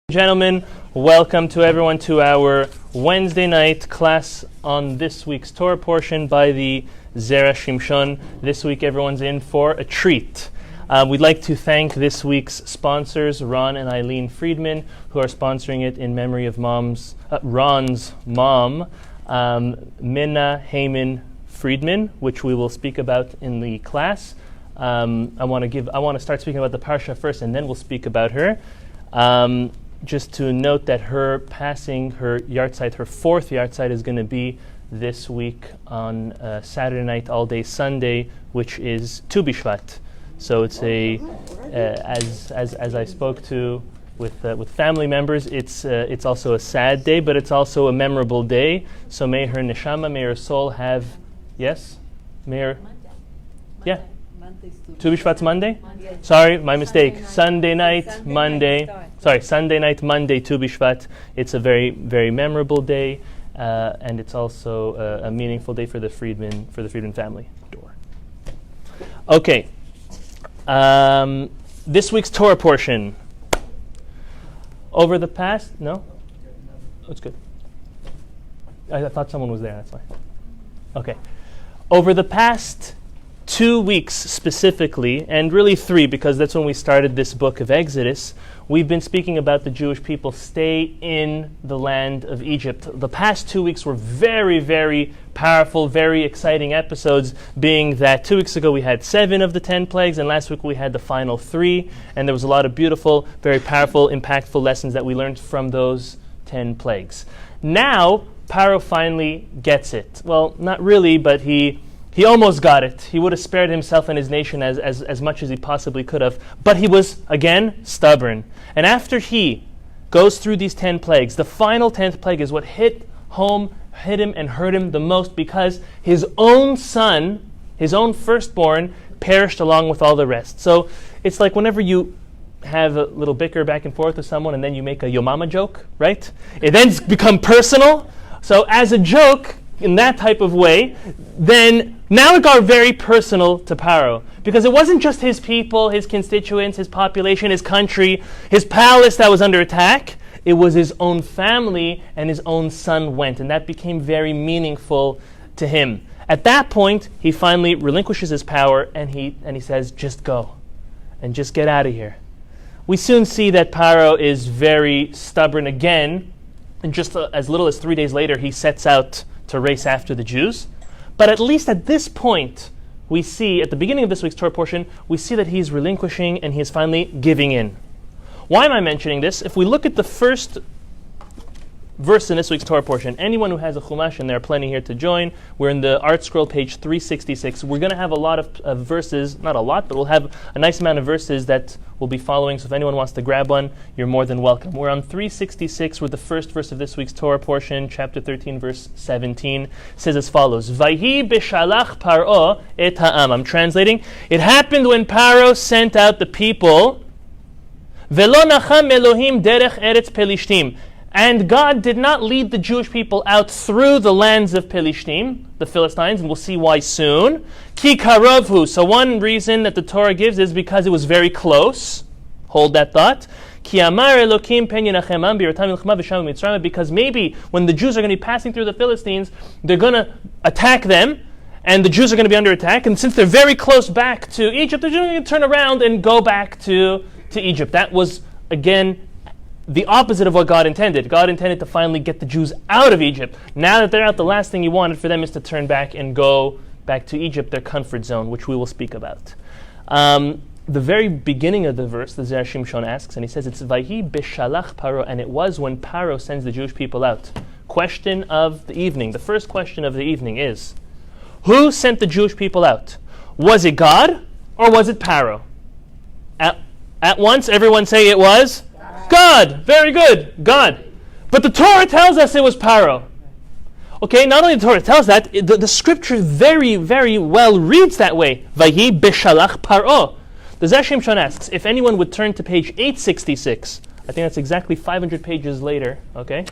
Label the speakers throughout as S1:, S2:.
S1: Gentlemen, welcome to everyone to our Wednesday night class on this week's Torah portion by the Zera Shimshon. This week everyone's in for a treat. We'd like to thank this week's sponsors, Ron and Eileen Friedman, who are sponsoring it in memory of Ron's mom, Mina Friedman, which we will speak about in the class. I want to start speaking about the Parashat first, and then we'll speak about her. Just to note that her passing her yahrzeit, her fourth yahrzeit, is going to be this week on Saturday night, all day Sunday, which is Tu B'Shvat. So it's as I spoke to with family members, it's also a sad day, but it's also a memorable day. So may her neshama, may her soul have, yes, may her, yeah. Tu B'Shvat's Monday? Sorry, my mistake. Sunday night, Monday. Sorry, Sunday night, Monday, Tu B'Shvat. It's a very, very memorable day, and it's also a meaningful day for the Friedman family. Okay. This week's Torah portion. Over the past, no? That's good. I thought someone was there. That's why. Okay. Over the past 2 weeks specifically, and really 3 because that's when we started this book of Exodus, we've been speaking about the Jewish people stay in the land of Egypt. The past 2 weeks were very, very powerful, very exciting episodes, being that 2 weeks ago we had 7 of the 10 plagues, and last week we had the final 3, and there was a lot of beautiful, very powerful, impactful lessons that we learned from those 10 plagues. Now, Pharaoh finally gets it. Well, not really, but he almost got it. He would have spared himself and his nation as much as he possibly could have. But he was, again, stubborn. And after he goes through these 10 plagues, the final 10th plague is what hit him and hurt him the most, because his own son, his own firstborn, perished along with all the rest. So it's like whenever you have a little bicker back and forth with someone and then you make a yo mama joke, right? It then become personal. So as a joke, in that type of way, then now it got very personal to Pharaoh, because it wasn't just his people, his constituents, his population, his country, his palace that was under attack. It was his own family, and his own son went, and that became very meaningful to him. At that point, he finally relinquishes his power, and he says, just go, and just get out of here. We soon see that Pharaoh is very stubborn again, and just as little as 3 days later, he sets out to race after the Jews. But at least at this point, we see, at the beginning of this week's Torah portion, we see that he's relinquishing and he is finally giving in. Why am I mentioning this? If we look at the first verse in this week's Torah portion, anyone who has a Chumash, and there are plenty here to join, we're in the Art Scroll, page 366. We're going to have a lot of verses, not a lot, but we'll have a nice amount of verses that we'll be following. So if anyone wants to grab one, you're more than welcome. We're on 366 with the first verse of this week's Torah portion, chapter 13, verse 17. It says as follows, Vayhi Beshalach Par'o et ha'am. I'm translating. It happened when Pharaoh sent out the people, Velo nacham Elohim derech eretz Pelishtim. And God did not lead the Jewish people out through the lands of Pelishtim, the Philistines, and we'll see why soon. Ki karavhu. So one reason that the Torah gives is because it was very close. Hold that thought. Ki amar Elokim pen yenachemam b'yiratam milchama v'sham mitzrayim. Because maybe when the Jews are going to be passing through the Philistines, they're going to attack them, and the Jews are going to be under attack. And since they're very close back to Egypt, they're going to turn around and go back to Egypt. That was, again, the opposite of what God intended. God intended to finally get the Jews out of Egypt. Now that they're out, the last thing he wanted for them is to turn back and go back to Egypt, their comfort zone, which we will speak about. The very beginning of the verse, the Zera Shimshon asks, and he says it's Vayhi Beshalach Paro, and it was when Pharaoh sends the Jewish people out. Question of the evening. The first question of the evening is, who sent the Jewish people out? Was it God or was it Pharaoh? At once, everyone say it was God. Very good. God. But the Torah tells us it was Pharaoh. Okay, not only the Torah tells that, the scripture very, very well reads that way. Vayhi Beshalach Paro. The Zera Shimshon asks, if anyone would turn to page 866, I think that's exactly 500 pages later, okay?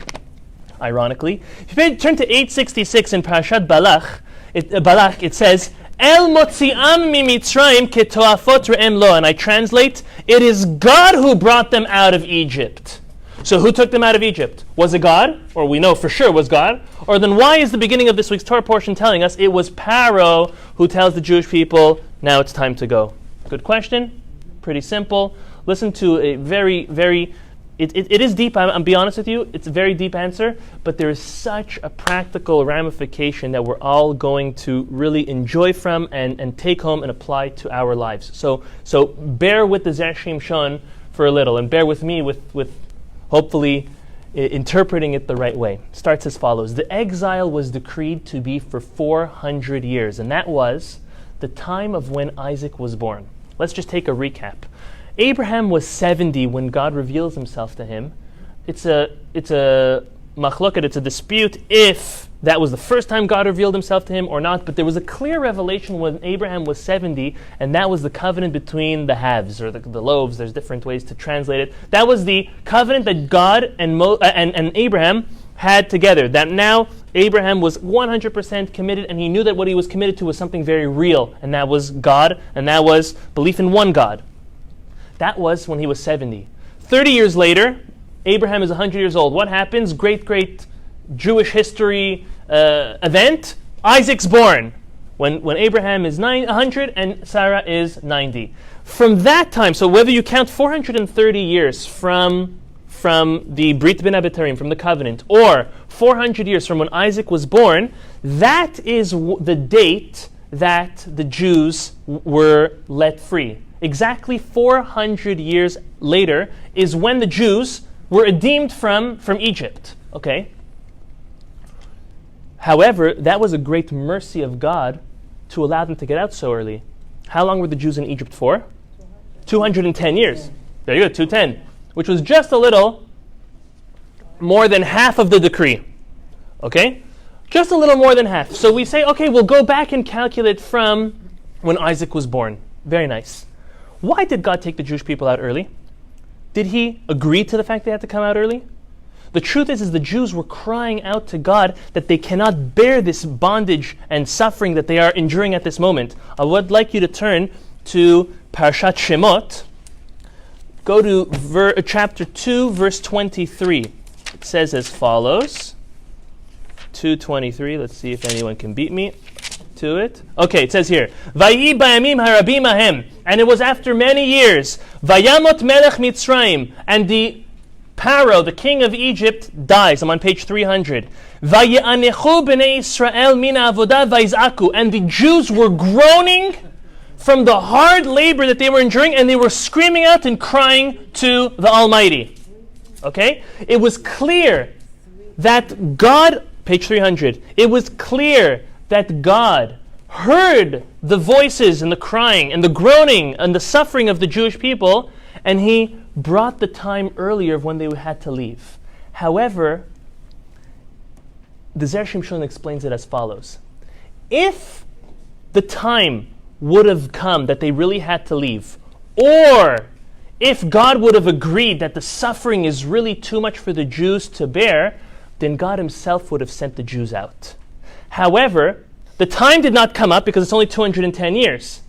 S1: Ironically. If you turn to 866 in Parashat Balach, it says, El motzi'am mimitzrayim ketoafot re'em lo. And I translate, it is God who brought them out of Egypt. So who took them out of Egypt? Was it God? Or we know for sure it was God. Or then why is the beginning of this week's Torah portion telling us it was Pharaoh who tells the Jewish people, now it's time to go? Good question. Pretty simple. Listen to a very, very, it is deep, I'm be honest with you, it's a very deep answer, but there is such a practical ramification that we're all going to really enjoy from and take home and apply to our lives. So bear with the Zera Shimshon for a little, and bear with me with hopefully interpreting it the right way. Starts as follows. The exile was decreed to be for 400 years, and that was the time of when Isaac was born. Let's just take a recap. Abraham was 70 when God reveals himself to him. It's a machloket, it's a dispute if that was the first time God revealed himself to him or not, but there was a clear revelation when Abraham was 70, and that was the covenant between the halves, or the loaves. There's different ways to translate it. That was the covenant that God and Abraham had together, that now Abraham was 100% committed, and he knew that what he was committed to was something very real, and that was God, and that was belief in one God. That was when he was 70. 30 years later, Abraham is 100 years old. What happens? Great Jewish history event. Isaac's born when Abraham is 100 and Sarah is 90. From that time, so whether you count 430 years from the Brit Ben Abitarim, from the covenant, or 400 years from when Isaac was born, that is the date that the Jews were let free. Exactly 400 years later is when the Jews were redeemed from Egypt. Okay? However, that was a great mercy of God to allow them to get out so early. How long were the Jews in Egypt for? 210 years. There you go, 210. Which was just a little more than half of the decree. Okay? Just a little more than half. So we say, okay, we'll go back and calculate from when Isaac was born. Very nice. Why did God take the Jewish people out early? Did he agree to the fact they had to come out early? The truth is the Jews were crying out to God that they cannot bear this bondage and suffering that they are enduring at this moment. I would like you to turn to Parashat Shemot. Go to chapter 2, verse 23. It says as follows. 2:23. Let's see if anyone can beat me to it. Okay, it says here, Vayi bayamim harabim ahem, and it was after many years, Vayamot melech Mitzrayim, and the Pharaoh, the king of Egypt, dies. I'm on page 300. Vaye'anechu b'nei Israel mina avodah vayiz'aku, and the Jews were groaning from the hard labor that they were enduring, and they were screaming out and crying to the Almighty. Okay? It was clear that God, page 300, it was clear that God heard the voices and the crying and the groaning and the suffering of the Jewish people, and he brought the time earlier of when they had to leave. However, the Zera Shimshon explains it as follows. If the time would have come that they really had to leave, or if God would have agreed that the suffering is really too much for the Jews to bear, then God himself would have sent the Jews out. However, the time did not come up because it's only 210 years.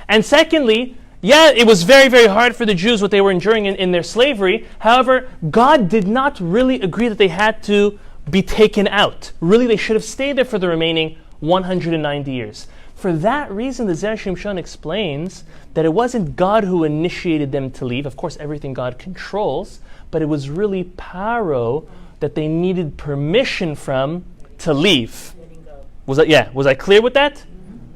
S1: And secondly, yeah, it was very, very hard for the Jews what they were enduring in their slavery. However, God did not really agree that they had to be taken out. Really, they should have stayed there for the remaining 190 years. For that reason, the Zera Shimshon explains that it wasn't God who initiated them to leave. Of course, everything God controls, but it was really Pharaoh that they needed permission from to leave. Was I clear with that?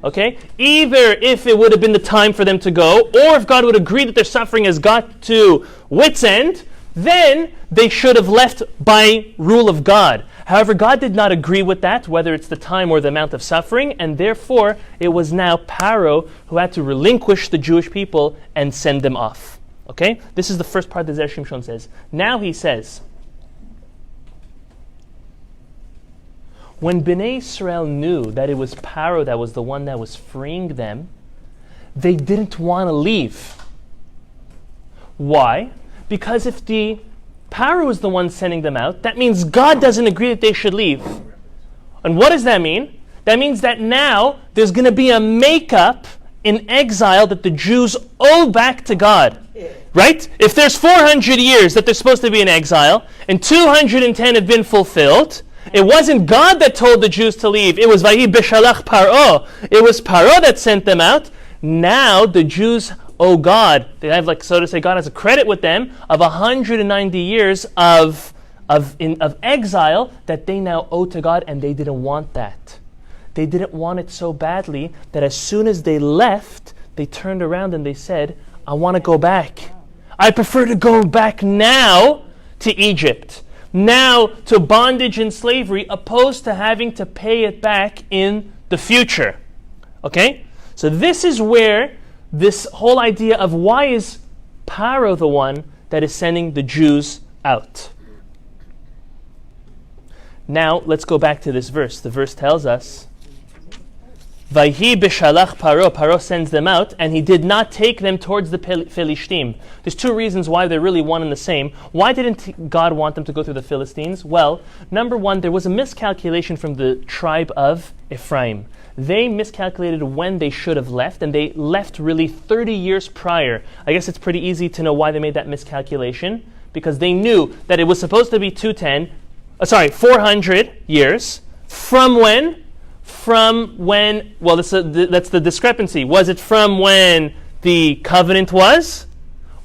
S1: Okay? Either if it would have been the time for them to go, or if God would agree that their suffering has got to wit's end, then they should have left by rule of God. However, God did not agree with that, whether it's the time or the amount of suffering, and therefore it was now Pharaoh who had to relinquish the Jewish people and send them off. Okay? This is the first part that Zera Shimshon says. Now he says, when Bnei Israel knew that it was Pharaoh that was the one that was freeing them, they didn't want to leave. Why? Because if the Pharaoh is the one sending them out, that means God doesn't agree that they should leave. And what does that mean? That means that now there's going to be a makeup in exile that the Jews owe back to God. Right? If there's 400 years that they're supposed to be in exile, and 210 have been fulfilled, it wasn't God that told the Jews to leave. It was Beshalach Par'o. It was Pharaoh that sent them out. Now the Jews owe God. They have, like, so to say, God has a credit with them of 190 years of exile that they now owe to God, and they didn't want that. They didn't want it so badly that as soon as they left, they turned around and they said, I want to go back. I prefer to go back now to Egypt, now to bondage and slavery, opposed to having to pay it back in the future. Okay? So this is where this whole idea of why is Pharaoh the one that is sending the Jews out. Now, let's go back to this verse. The verse tells us, Vayhi Beshalach Paro. Paro sends them out, and he did not take them towards the Philistine. There's two reasons why they're really one and the same. Why didn't God want them to go through the Philistines? Well, number one, there was a miscalculation from the tribe of Ephraim. They miscalculated when they should have left, and they left really 30 years prior. I guess it's pretty easy to know why they made that miscalculation, because they knew that it was supposed to be 400 years. From when? Well, that's the discrepancy. Was it from when the covenant was?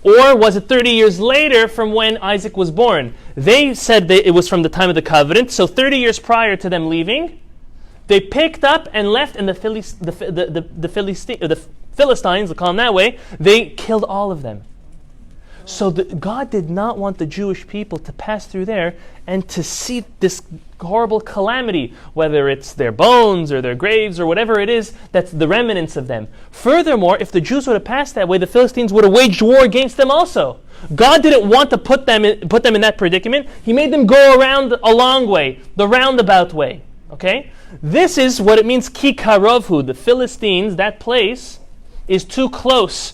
S1: Or was it 30 years later from when Isaac was born? They said that it was from the time of the covenant, so 30 years prior to them leaving, they picked up and left, and the Philistines, we'll call them that way, they killed all of them. So God did not want the Jewish people to pass through there and to see this horrible calamity, whether it's their bones or their graves or whatever it is, that's the remnants of them. Furthermore, if the Jews would have passed that way, the Philistines would have waged war against them also. God didn't want to put them in that predicament. He made them go around a long way, the roundabout way. Okay? This is what it means, ki karovhu. The Philistines, that place, is too close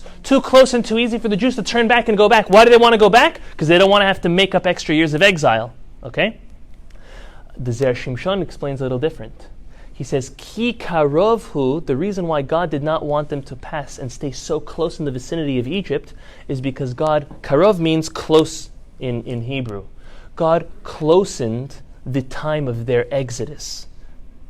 S1: and too easy for the Jews to turn back and go back. Why do they want to go back? Because they don't want to have to make up extra years of exile. Okay? The Zera Shimshon explains a little different. He says, Ki karovhu, the reason why God did not want them to pass and stay so close in the vicinity of Egypt is because God, karov means close in Hebrew. God closened the time of their exodus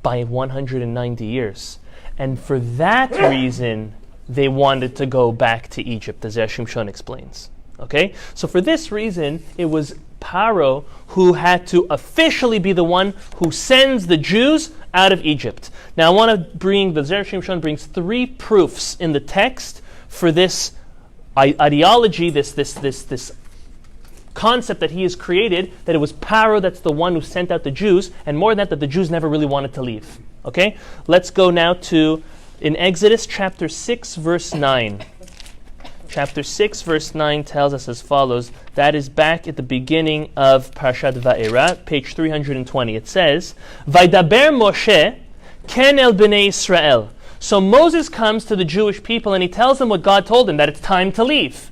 S1: by 190 years. And for that reason, they wanted to go back to Egypt, as Shimshon explains. Okay? So for this reason, it was Pharaoh who had to officially be the one who sends the Jews out of Egypt. Now I want to bring, the Zera Shimshon brings 3 proofs in the text for this ideology, this concept that he has created, that it was Pharaoh that's the one who sent out the Jews, and more than that the Jews never really wanted to leave. Okay? Let's go now to, in Exodus chapter 6, verse 9. Chapter 6, verse 9 tells us as follows. That is back at the beginning of Parashat Va'era, page 320. It says, Vaidaber Moshe ken el bnei Israel. So Moses comes to the Jewish people and he tells them what God told him, that it's time to leave.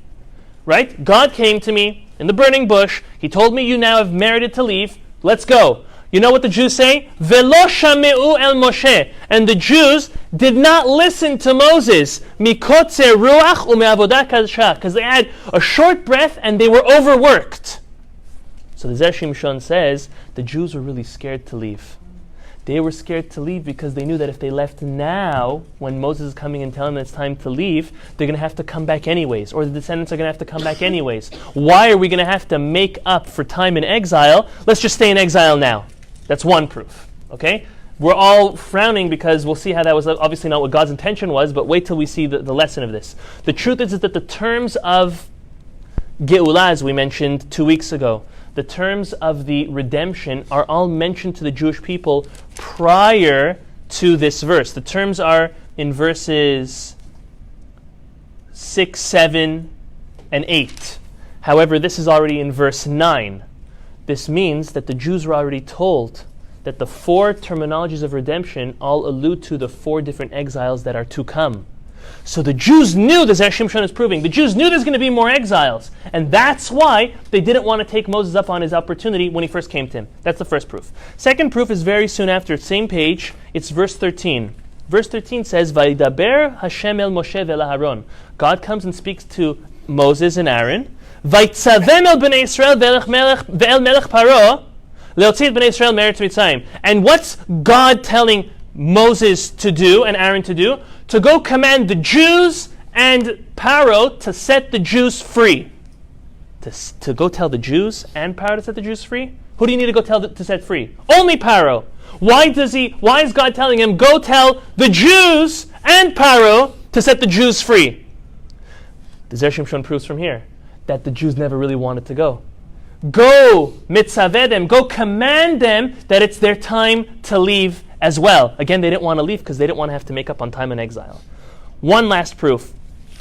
S1: Right? God came to me in the burning bush. He told me, you now have merited to leave. Let's go. You know what the Jews say? Velo shameu el Moshe. And the Jews did not listen to Moses. Mikotze ruach umeavodah kasha. Because they had a short breath and they were overworked. So the Zera Shimshon says the Jews were really scared to leave. They were scared to leave because they knew that if they left now, when Moses is coming and telling them it's time to leave, they're going to have to come back anyways, or the descendants are going to have to come back anyways. Why are we going to have to make up for time in exile? Let's just stay in exile now. That's one proof. Okay? We're all frowning because we'll see how that was obviously not what God's intention was, but wait till we see the lesson of this. The truth is that the terms of Geulah, as we mentioned 2 weeks ago, the terms of the redemption are all mentioned to the Jewish people prior to this verse. The terms are in verses 6, 7, and 8. However, this is already in verse 9. This means that the Jews were already told that the 4 terminologies of redemption all allude to the 4 different exiles that are to come. So the Jews knew, the Zera Shimshon is proving, the Jews knew there's going to be more exiles. And that's why they didn't want to take Moses up on his opportunity when he first came to him. That's the first proof. Second proof is very soon after, same page, it's verse 13. Verse 13 says, Vaidaber Hashem el Moshe ve'el Aharon. God comes and speaks to Moses and Aaron, "Vaitzavem el bnei Israel ve'el melech Paro leotzit bnei Israel me'eretz Mitzrayim." And what's God telling Moses to do and Aaron to do? To go command the Jews and Pharaoh to set the Jews free. To go tell the Jews and Pharaoh to set the Jews free? Who do you need to go tell to set free? Only Pharaoh. Why is God telling him, go tell the Jews and Pharaoh to set the Jews free? The Zera Shimshon proves from here that the Jews never really wanted to go. Go mitzaveh them, go command them that it's their time to leave as well. Again, they didn't want to leave because they didn't want to have to make up on time in exile. One last proof.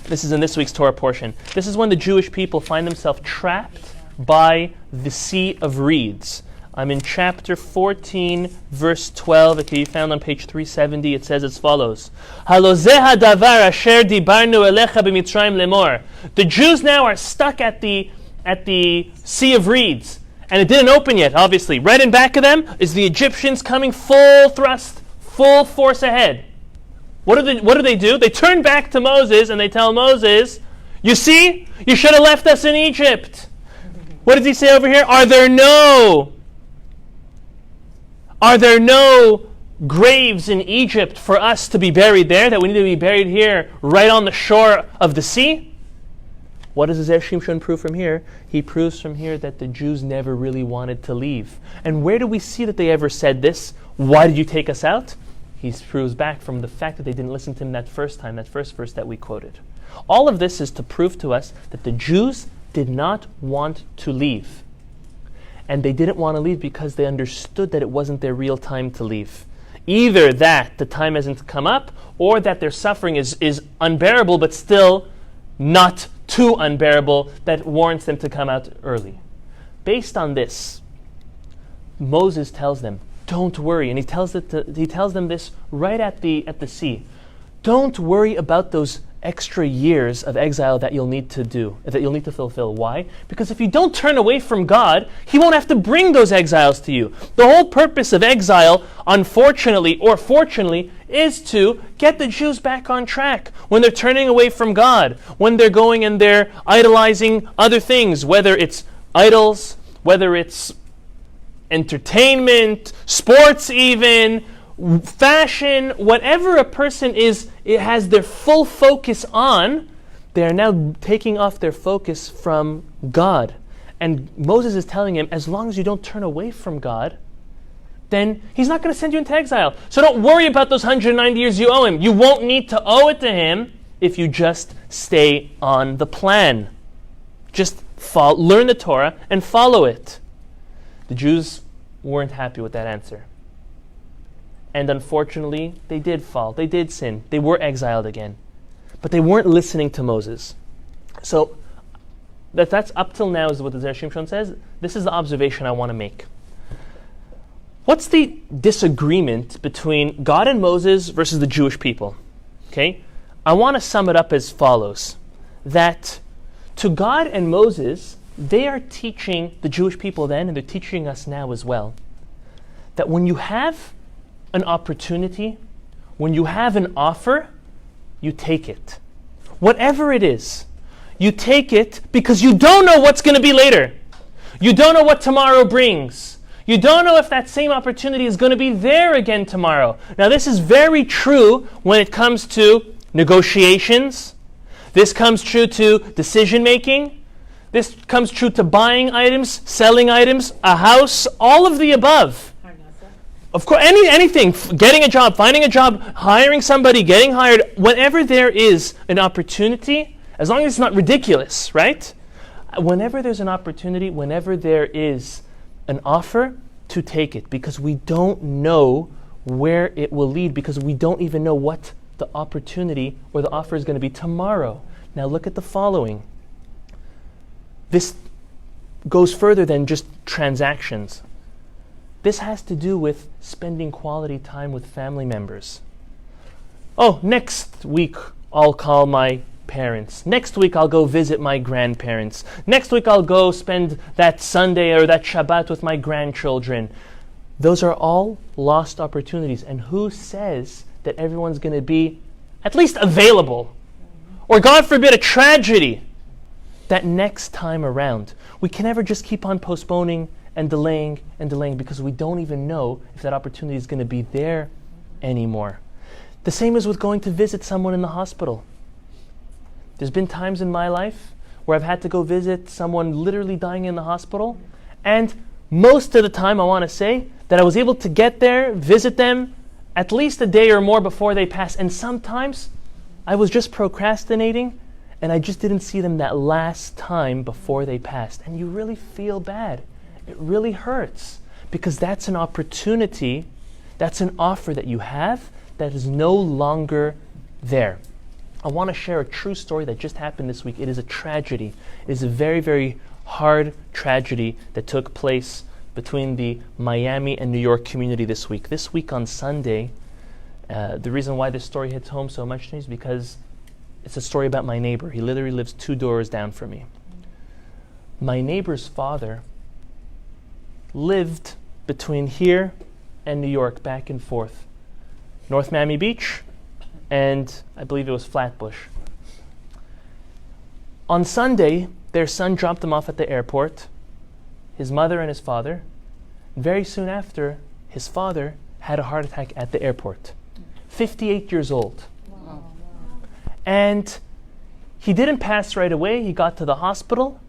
S1: This is in this week's Torah portion. This is when the Jewish people find themselves trapped by the Sea of Reeds. I'm in chapter 14, verse 12. It can be found on page 370. It says as follows: "Halozeh hadavar asher dibarnu elecha b'Mitzrayim lemor." The Jews now are stuck at the Sea of Reeds. And it didn't open yet, obviously. Right in back of them is the Egyptians coming full thrust, full force ahead. What do they do? They turn back to Moses and they tell Moses, "You see, you should have left us in Egypt." What does he say over here? Are there no graves in Egypt for us to be buried there, that we need to be buried here right on the shore of the sea? What does Zera Shimshon prove from here? He proves from here that the Jews never really wanted to leave. And where do we see that they ever said this? Why did you take us out? He proves back from the fact that they didn't listen to him that first time, that first verse that we quoted. All of this is to prove to us that the Jews did not want to leave. And they didn't want to leave because they understood that it wasn't their real time to leave. Either that the time hasn't come up, or that their suffering is unbearable, but still not too unbearable, that warrants them to come out early. Based on this, Moses tells them, don't worry. And he tells them this right at the sea. Don't worry about those extra years of exile that you'll need to fulfill. Why? Because if you don't turn away from God, He won't have to bring those exiles to you. The whole purpose of exile, unfortunately or fortunately, is to get the Jews back on track when they're turning away from God, when they're going and they're idolizing other things, whether it's idols, whether it's entertainment, sports even, fashion, whatever a person it has their full focus on, they are now taking off their focus from God. And Moses is telling him, as long as you don't turn away from God, then He's not going to send you into exile. So don't worry about those 190 years you owe Him. You won't need to owe it to Him if you just stay on the plan. Just learn the Torah and follow it. The Jews weren't happy with that answer. And unfortunately, they did fall. They did sin. They were exiled again. But they weren't listening to Moses. So that's up till now is what the Zera Shimshon says. This is the observation I want to make. What's the disagreement between God and Moses versus the Jewish people? Okay? I want to sum it up as follows. That to God and Moses, they are teaching the Jewish people then, and they're teaching us now as well, that when you have an opportunity, when you have an offer, you take it. Whatever it is, you take it because you don't know what's going to be later. You don't know what tomorrow brings. You don't know if that same opportunity is going to be there again tomorrow. Now, this is very true when it comes to negotiations. This comes true to decision making. This comes true to buying items, selling items, a house, all of the above. Of course, anything, getting a job, finding a job, hiring somebody, getting hired, whenever there is an opportunity, as long as it's not ridiculous, right? Whenever there's an opportunity, whenever there is an offer, to take it, because we don't know where it will lead, because we don't even know what the opportunity or the offer is going to be tomorrow. Now look at the following. This goes further than just transactions. This has to do with spending quality time with family members. Oh, next week I'll call my parents. Next week I'll go visit my grandparents. Next week I'll go spend that Sunday or that Shabbat with my grandchildren. Those are all lost opportunities. And who says that everyone's going to be at least available? Or God forbid, a tragedy that next time around. We can never just keep on postponing and delaying because we don't even know if that opportunity is going to be there anymore. The same is with going to visit someone in the hospital. There's been times in my life where I've had to go visit someone literally dying in the hospital, and most of the time I want to say that I was able to get there, visit them at least a day or more before they pass, and sometimes I was just procrastinating and I just didn't see them that last time before they passed. And you really feel bad. It really hurts because that's an opportunity, that's an offer that you have that is no longer there. I want to share a true story that just happened this week. It is a tragedy. It is a very, very hard tragedy that took place between the Miami and New York community this week. This week on Sunday, the reason why this story hits home so much to me is because it's a story about my neighbor. He literally lives 2 doors down from me. My neighbor's father lived between here and New York, back and forth. North Miami Beach, and I believe it was Flatbush. On Sunday, their son dropped them off at the airport, his mother and his father. Very soon after, his father had a heart attack at the airport. 58 years old. Wow. And he didn't pass right away. He got to the hospital,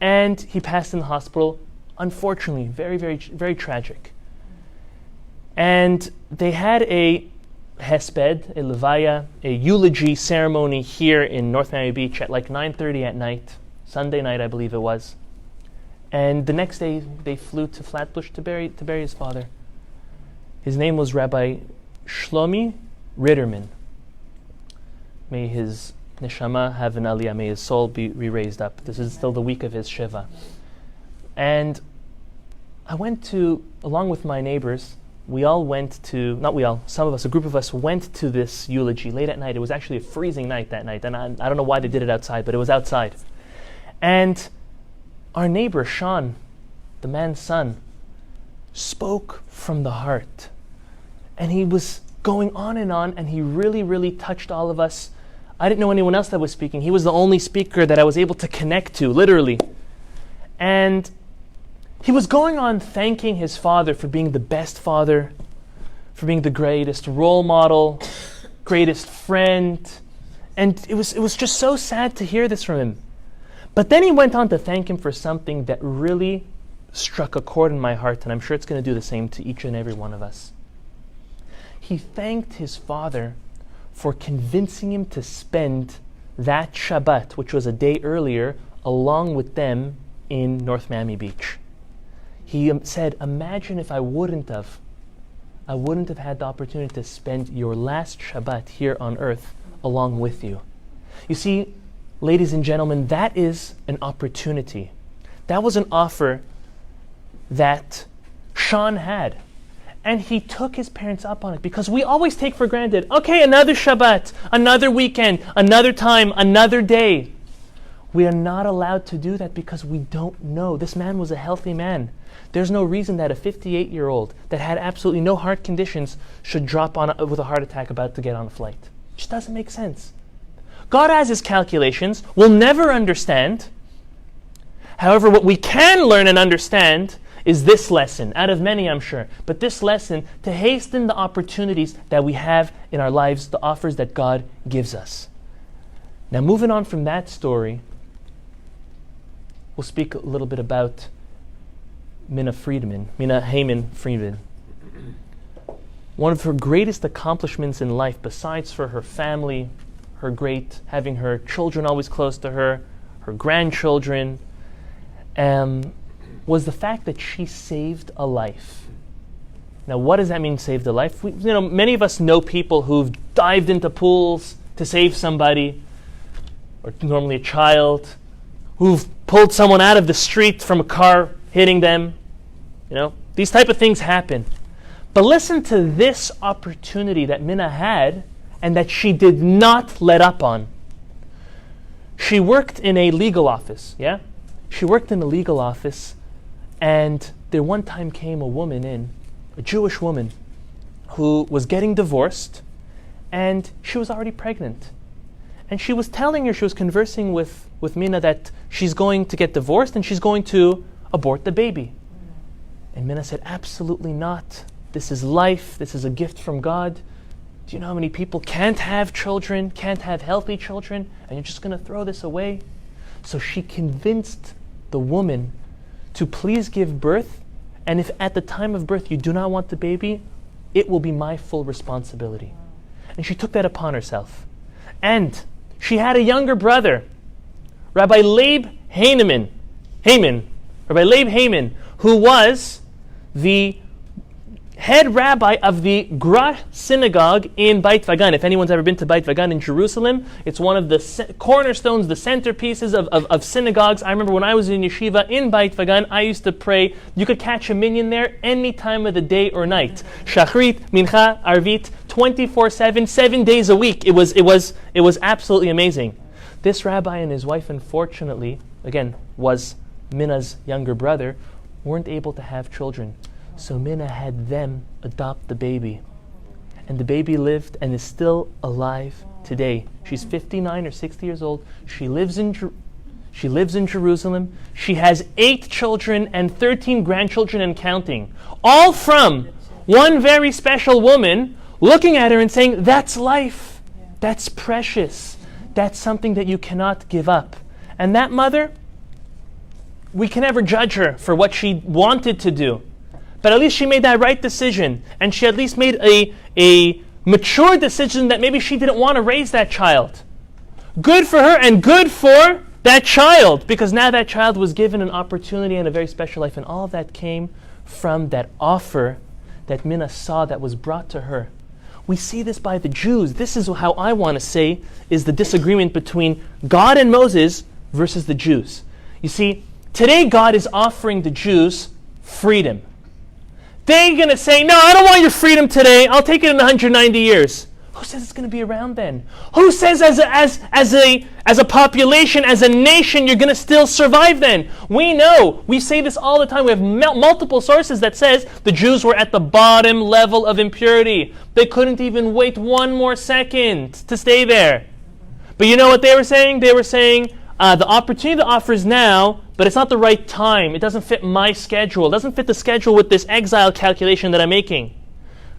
S1: and he passed in the hospital. Unfortunately, very, very, very tragic. And they had a hesped, a levaya, a eulogy ceremony here in North Miami Beach at like 9:30 at night, Sunday night I believe it was. And the next day they flew to Flatbush to bury his father. His name was Rabbi Shlomi Ritterman. May his neshama have an aliyah, may his soul be raised up. This is still the week of his shiva. And I went to, along with my neighbors, we all went to, not we all, some of us, a group of us went to this eulogy late at night. It was actually a freezing night that night, and I don't know why they did it outside, but it was outside. And our neighbor, Sean, the man's son, spoke from the heart. And he was going on, and he really, really touched all of us. I didn't know anyone else that was speaking. He was the only speaker that I was able to connect to, literally. And he was going on thanking his father for being the best father, for being the greatest role model, greatest friend. And it was just so sad to hear this from him. But then he went on to thank him for something that really struck a chord in my heart, and I'm sure it's going to do the same to each and every one of us. He thanked his father for convincing him to spend that Shabbat, which was a day earlier, along with them in North Miami Beach. He said, imagine if I wouldn't have had the opportunity to spend your last Shabbat here on earth along with you. You see, ladies and gentlemen, that is an opportunity. That was an offer that Sean had. And he took his parents up on it, because we always take for granted, okay, another Shabbat, another weekend, another time, another day. We are not allowed to do that because we don't know. This man was a healthy man. There's no reason that a 58-year-old that had absolutely no heart conditions should drop with a heart attack about to get on a flight. It just doesn't make sense. God has his calculations. We'll never understand. However, what we can learn and understand is this lesson, out of many I'm sure, but this lesson to hasten the opportunities that we have in our lives, the offers that God gives us. Now moving on from that story, we'll speak a little bit about Mina Friedman. One of her greatest accomplishments in life, besides for her family, having her children always close to her grandchildren, was the fact that she saved a life. Now, what does that mean, saved a life? Many of us know people who've dived into pools to save somebody, or normally a child, who've pulled someone out of the street from a car hitting them. These type of things happen. But listen to this opportunity that Mina had and that she did not let up on. She worked in a legal office, yeah? She worked in a legal office, and there one time came a Jewish woman, who was getting divorced, and she was already pregnant. And she was conversing with with Mina that she's going to get divorced and she's going to abort the baby. And Mina said, absolutely not. This is life. This is a gift from God. Do you know how many people can't have children, can't have healthy children, and you're just going to throw this away? So she convinced the woman to please give birth, and if at the time of birth you do not want the baby, it will be my full responsibility. And she took that upon herself. And she had a younger brother, Rabbi Leib Haman, who was the head rabbi of the Gra synagogue in Beit Vagan. If anyone's ever been to Beit Vagan in Jerusalem, it's one of the cornerstones, the centerpieces of synagogues. I remember when I was in yeshiva in Beit Vagan, I used to pray. You could catch a minyan there any time of the day or night. Shachrit, Mincha, Arvit, 24/7, 7 days a week. It was absolutely amazing. This rabbi and his wife, unfortunately, again, was Mina's younger brother, weren't able to have children. So Mina had them adopt the baby. And the baby lived and is still alive today. She's 59 or 60 years old. She lives in Jerusalem. She has 8 children and 13 grandchildren and counting. All from one very special woman looking at her and saying, that's life. That's precious. That's something that you cannot give up. And that mother, we can never judge her for what she wanted to do. But at least she made that right decision. And she at least made a mature decision that maybe she didn't want to raise that child. Good for her and good for that child. Because now that child was given an opportunity and a very special life. And all of that came from that offer that Mina saw that was brought to her. We see this by the Jews. This is how I want to say is the disagreement between God and Moses versus the Jews. You see, today God is offering the Jews freedom. They're going to say, no, I don't want your freedom today. I'll take it in 190 years. Who says it's going to be around then? Who says as a population, as a nation, you're going to still survive then? We know. We say this all the time. We have multiple sources that says the Jews were at the bottom level of impurity. They couldn't even wait one more second to stay there. But you know what they were saying? They were saying, the opportunity that offers now, but it's not the right time. It doesn't fit my schedule. It doesn't fit the schedule with this exile calculation that I'm making.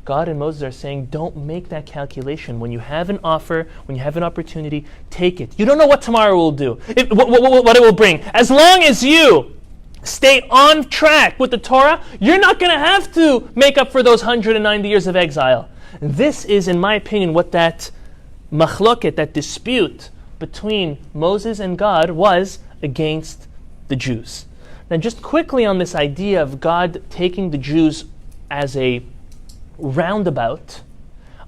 S1: God and Moses are saying, don't make that calculation. When you have an offer, when you have an opportunity, take it. You don't know what tomorrow will do, what it will bring. As long as you stay on track with the Torah, you're not going to have to make up for those 190 years of exile. And this is, in my opinion, what that machloket, that dispute between Moses and God was against the Jews. Now just quickly on this idea of God taking the Jews as a roundabout,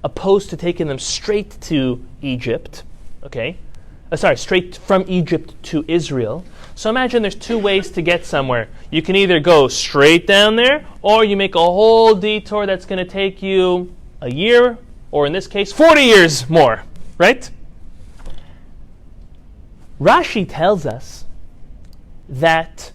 S1: opposed to taking them straight to Egypt, straight from Egypt to Israel. So imagine there's 2 ways to get somewhere. You can either go straight down there, or you make a whole detour that's going to take you a year, or in this case, 40 years more, right? Rashi tells us that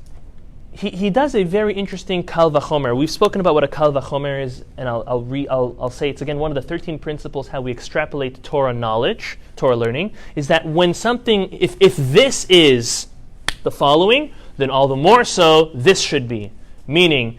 S1: he does a very interesting kal vachomer. We've spoken about what a kal vachomer is, and I'll say it's again one of the 13 principles how we extrapolate Torah knowledge, Torah learning, is that when something, if this is the following, then all the more so this should be. Meaning,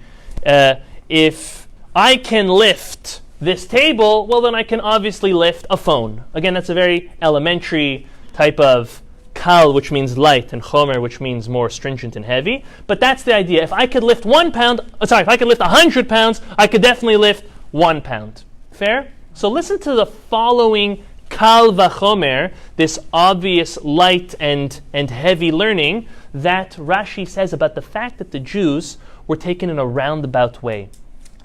S1: if I can lift this table, well then I can obviously lift a phone. Again, that's a very elementary type of kal, which means light, and chomer, which means more stringent and heavy. But that's the idea. If I could lift if I could lift 100 pounds, I could definitely lift 1 pound. Fair? So listen to the following kal vachomer, this obvious light and heavy learning that Rashi says about the fact that the Jews were taken in a roundabout way.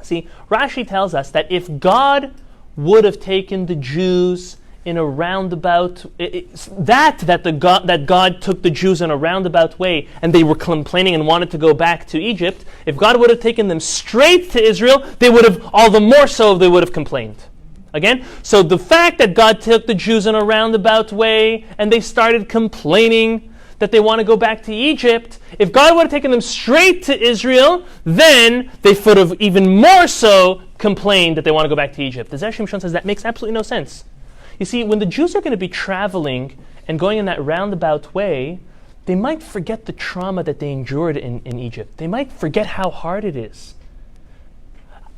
S1: See, Rashi tells us that if God would have taken the Jews in a roundabout, that God took the Jews in a roundabout way and they were complaining and wanted to go back to Egypt, if God would have taken them straight to Israel, they would have, all the more so, they would have complained. Again, so the fact that God took the Jews in a roundabout way and they started complaining that they want to go back to Egypt, if God would have taken them straight to Israel, then they would have even more so complained that they want to go back to Egypt. The Zera Shimshon says that makes absolutely no sense. You see, when the Jews are going to be traveling and going in that roundabout way, they might forget the trauma that they endured in Egypt. They might forget how hard it is.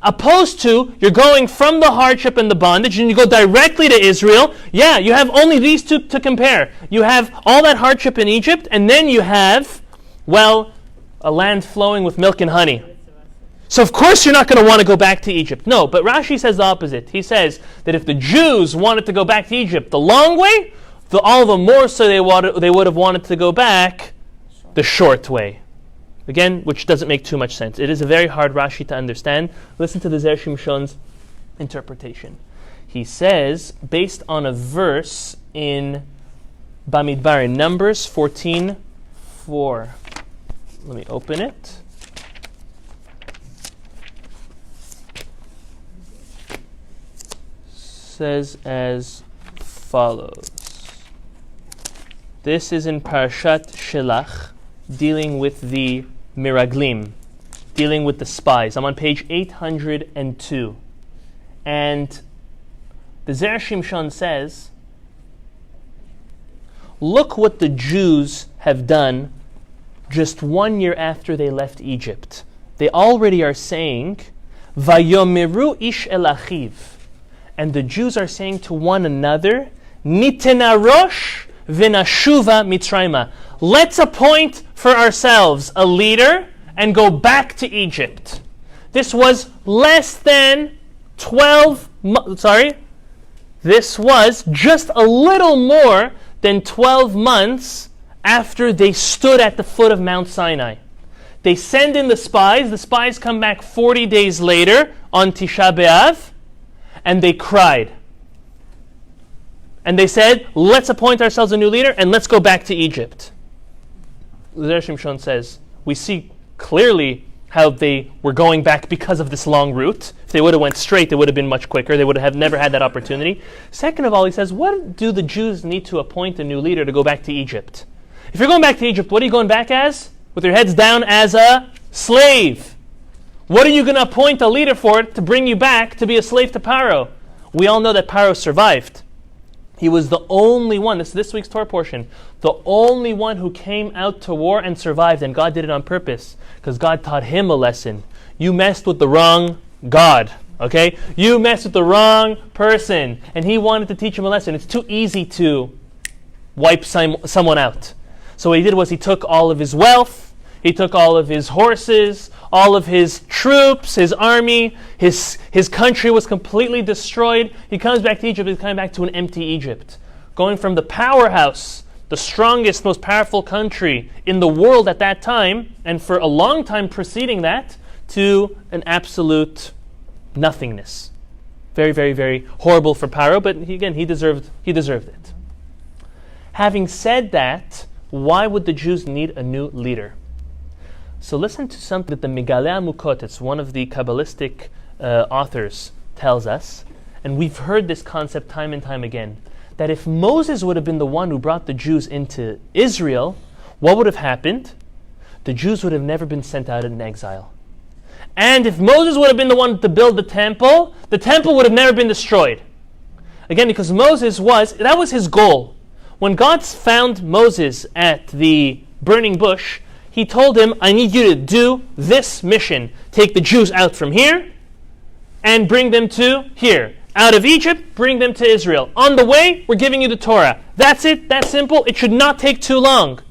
S1: Opposed to, you're going from the hardship and the bondage and you go directly to Israel. Yeah, you have only these two to compare. You have all that hardship in Egypt, and then you have, well, a land flowing with milk and honey. So of course you're not going to want to go back to Egypt. No, but Rashi says the opposite. He says that if the Jews wanted to go back to Egypt the long way, all the more so they would have wanted to go back the short way. Again, which doesn't make too much sense. It is a very hard Rashi to understand. Listen to the Zera Shimshon's interpretation. He says, based on a verse in Bamidbar, in Numbers 14:4. Let me open it. Says as follows. This is in Parashat Beshalach, dealing with the Miraglim, dealing with the spies. I'm on page 802. And the Zera Shimshon says, look what the Jews have done just 1 year after they left Egypt. They already are saying, Vayomeru ish el achiv. And the Jews are saying to one another, Nitena rosh v'nashuva mitzrayma. Let's appoint for ourselves a leader and go back to Egypt. This was less than 12 months, this was just a little more than 12 months after they stood at the foot of Mount Sinai. They send in the spies come back 40 days later on Tisha B'Av, and they cried. And they said, let's appoint ourselves a new leader and let's go back to Egypt. Zera Shimshon says, we see clearly how they were going back because of this long route. If they would have went straight, they would have been much quicker. They would have never had that opportunity. Second of all, he says, what do the Jews need to appoint a new leader to go back to Egypt? If you're going back to Egypt, what are you going back as? With your heads down as a slave. What are you going to appoint a leader for to bring you back to be a slave to Pharaoh? We all know that Pharaoh survived. He was the only one, this week's Torah portion, the only one who came out to war and survived, and God did it on purpose, because God taught him a lesson. You messed with the wrong God, okay? You messed with the wrong person, and he wanted to teach him a lesson. It's too easy to wipe someone out. So what he did was he took all of his wealth, he took all of his horses, all of his troops, his army, his country was completely destroyed. He comes back to Egypt, he's coming back to an empty Egypt. Going from the powerhouse, the strongest, most powerful country in the world at that time, and for a long time preceding that, to an absolute nothingness. Very, very, very horrible for Pharaoh, but he deserved it. Having said that, why would the Jews need a new leader? So listen to something that the Megaleh Mukot, it's one of the Kabbalistic authors, tells us, and we've heard this concept time and time again, that if Moses would have been the one who brought the Jews into Israel, what would have happened? The Jews would have never been sent out in exile. And if Moses would have been the one to build the temple would have never been destroyed. Again, because that was his goal. When God found Moses at the burning bush, he told him, I need you to do this mission. Take the Jews out from here and bring them to here. Out of Egypt, bring them to Israel. On the way, we're giving you the Torah. That's it. That's simple. It should not take too long.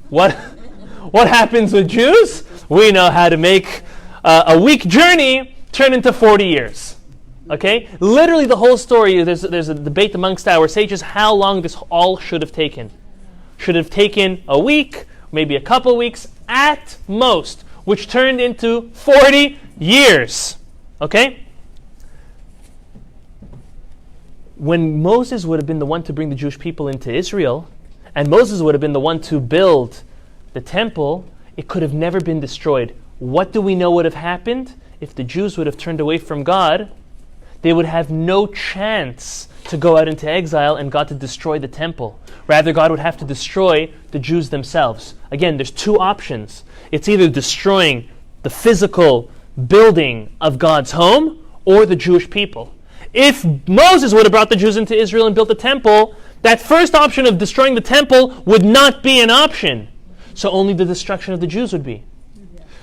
S1: What happens with Jews? We know how to make a week journey turn into 40 years. Okay? Literally the whole story, there's a debate amongst our sages how long this all should have taken. Should have taken a week, maybe a couple weeks at most, which turned into 40 years. Okay? When Moses would have been the one to bring the Jewish people into Israel, and Moses would have been the one to build the temple, it could have never been destroyed. What do we know would have happened? If the Jews would have turned away from God, they would have no chance to go out into exile and God to destroy the temple. Rather, God would have to destroy the Jews themselves. Again, there's two options. It's either destroying the physical building of God's home or the Jewish people. If Moses would have brought the Jews into Israel and built the temple, that first option of destroying the temple would not be an option. So only the destruction of the Jews would be.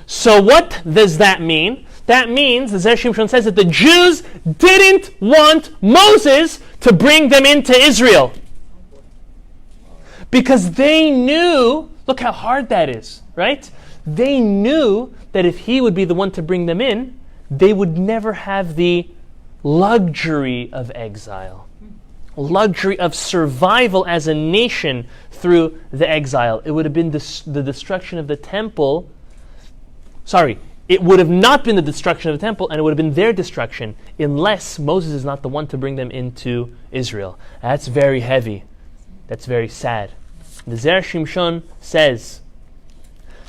S1: So what does that mean? That means, the Zera Shimshon says, that the Jews didn't want Moses to bring them into Israel. Because they knew, look how hard that is, right? They knew that if he would be the one to bring them in, they would never have the luxury of exile. Luxury of survival as a nation through the exile. It would have been the destruction of the temple. It would have not been the destruction of the temple, and it would have been their destruction, unless Moses is not the one to bring them into Israel. That's very heavy. That's very sad. The Zera Shimshon says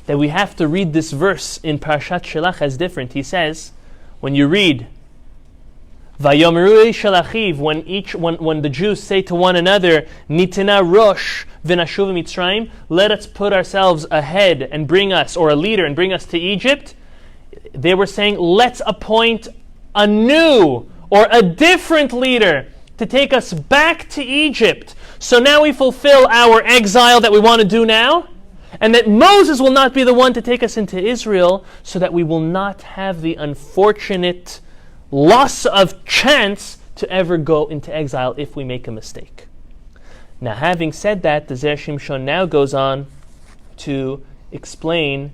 S1: that we have to read this verse in Parashat Beshalach as different. He says, when you read, Vayomeru shalachiv, when the Jews say to one another, Nitena rosh v'nashuv mitzrayim, let us put ourselves ahead and bring us, or a leader and bring us to Egypt, they were saying, let's appoint a new or a different leader to take us back to Egypt. So now we fulfill our exile that we want to do now, and that Moses will not be the one to take us into Israel, so that we will not have the unfortunate loss of chance to ever go into exile if we make a mistake. Now, having said that, the Zera Shimshon now goes on to explain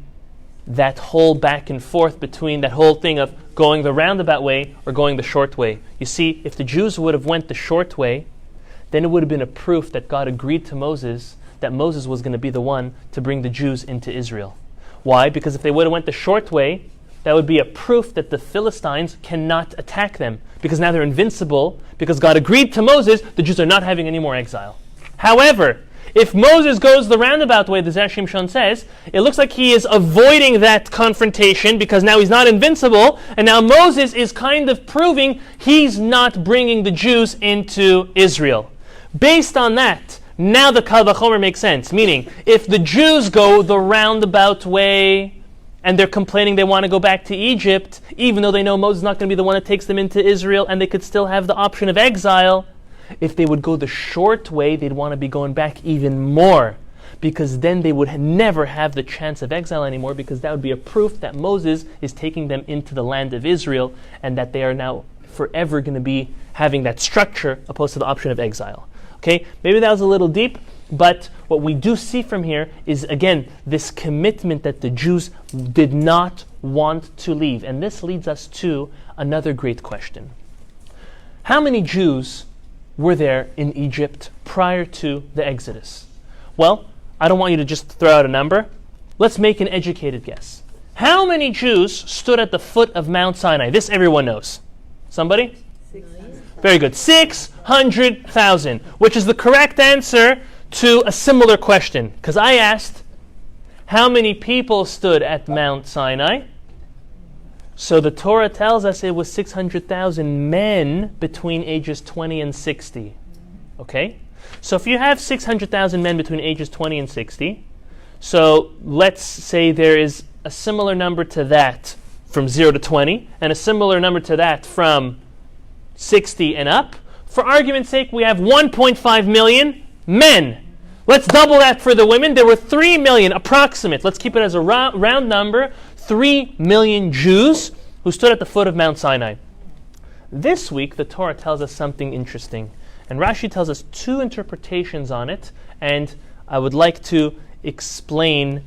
S1: that whole back and forth between that whole thing of going the roundabout way or going the short way. You see, if the Jews would have went the short way, then it would have been a proof that God agreed to Moses that Moses was going to be the one to bring the Jews into Israel. Why? Because if they would have went the short way, that would be a proof that the Philistines cannot attack them, because now they're invincible, because God agreed to Moses, the Jews are not having any more exile. However, if Moses goes the roundabout way, the Zera Shimshon says, it looks like he is avoiding that confrontation because now he's not invincible, and now Moses is kind of proving he's not bringing the Jews into Israel. Based on that, now the Kal Vachomer makes sense, meaning if the Jews go the roundabout way and they're complaining they want to go back to Egypt, even though they know Moses is not going to be the one that takes them into Israel, and they could still have the option of exile, if they would go the short way, they'd want to be going back even more, because then they would never have the chance of exile anymore, because that would be a proof that Moses is taking them into the land of Israel, and that they are now forever going to be having that structure opposed to the option of exile. Okay, maybe that was a little deep, but what we do see from here is, again, this commitment that the Jews did not want to leave. And this leads us to another great question. How many Jews were there in Egypt prior to the Exodus? Well, I don't want you to just throw out a number. Let's make an educated guess. How many Jews stood at the foot of Mount Sinai? This everyone knows. Somebody? 600. Very good. 600,000, which is the correct answer to a similar question. Because I asked, how many people stood at Mount Sinai? So the Torah tells us it was 600,000 men between ages 20 and 60. Okay? So if you have 600,000 men between ages 20 and 60, so let's say there is a similar number to that from 0 to 20, and a similar number to that from 60 and up. For argument's sake, we have 1.5 million men. Let's double that for the women. There were 3 million, approximate. Let's keep it as a round number. 3 million Jews who stood at the foot of Mount Sinai. This week, the Torah tells us something interesting. And Rashi tells us two interpretations on it. And I would like to explain.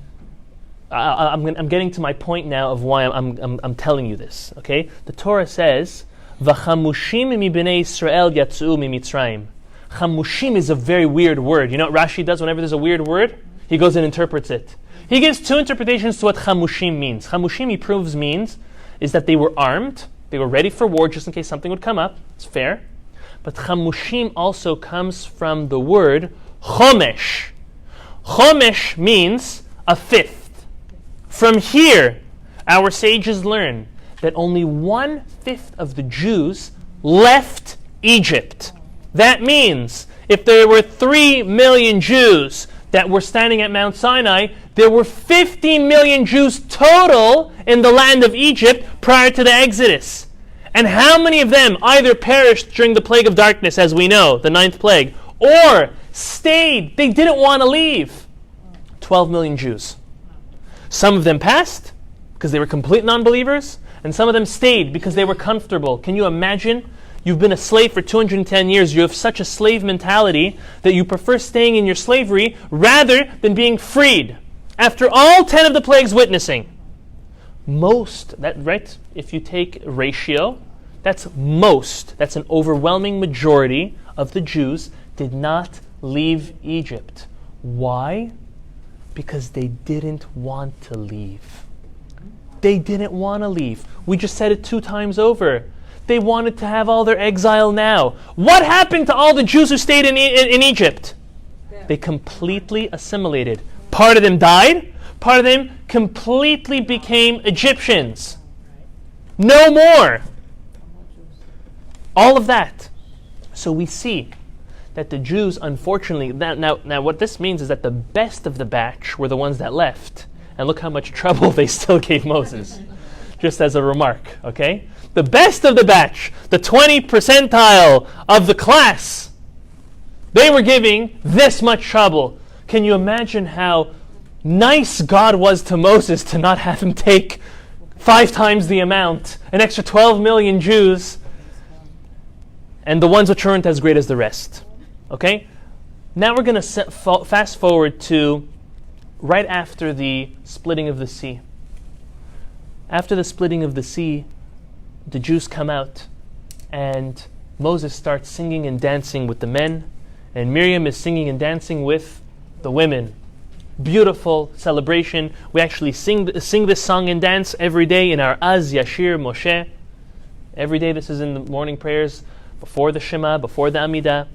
S1: I'm getting to my point now of why I'm telling you this. Okay? The Torah says, "V'chamushim mibnei Yisrael yatzu mimitzrayim." Chamushim is a very weird word. You know what Rashi does whenever there's a weird word? He goes and interprets it. He gives two interpretations to what chamushim means. Chamushim, he proves, means is that they were armed, they were ready for war just in case something would come up. It's fair. But chamushim also comes from the word chomesh. Chomesh means a fifth. From here, our sages learn that only 1/5 of the Jews left Egypt. That means if there were 3 million Jews that were standing at Mount Sinai, there were 15 million Jews total in the land of Egypt prior to the Exodus. And how many of them either perished during the plague of darkness, as we know, the 9th plague, or stayed. They didn't want to leave. 12 million Jews. Some of them passed because they were complete non-believers, and some of them stayed because they were comfortable. Can you imagine? You've been a slave for 210 years. You have such a slave mentality that you prefer staying in your slavery rather than being freed. After all 10 of the plagues witnessing. If you take ratio, that's an overwhelming majority of the Jews did not leave Egypt. Why? Because they didn't want to leave. They didn't want to leave. We just said it 2 times over. They wanted to have all their exile now. What happened to all the Jews who stayed in Egypt? They completely assimilated. Part of them died. Part of them completely became Egyptians. No more. All of that. So we see that the Jews, unfortunately, now what this means is that the best of the batch were the ones that left. And look how much trouble they still gave Moses. Just as a remark, okay? The best of the batch, the 20 percentile of the class, they were giving this much trouble. Can you imagine how nice God was to Moses to not have him take 5 times the amount, an extra 12 million Jews, and the ones which weren't as great as the rest. Okay? Now we're going to fast forward to right after the splitting of the sea. After the splitting of the sea, the Jews come out, and Moses starts singing and dancing with the men, and Miriam is singing and dancing with the women. Beautiful celebration. We actually sing this song and dance every day in our Az Yashir Moshe. Every day this is in the morning prayers, before the Shema, before the Amidah.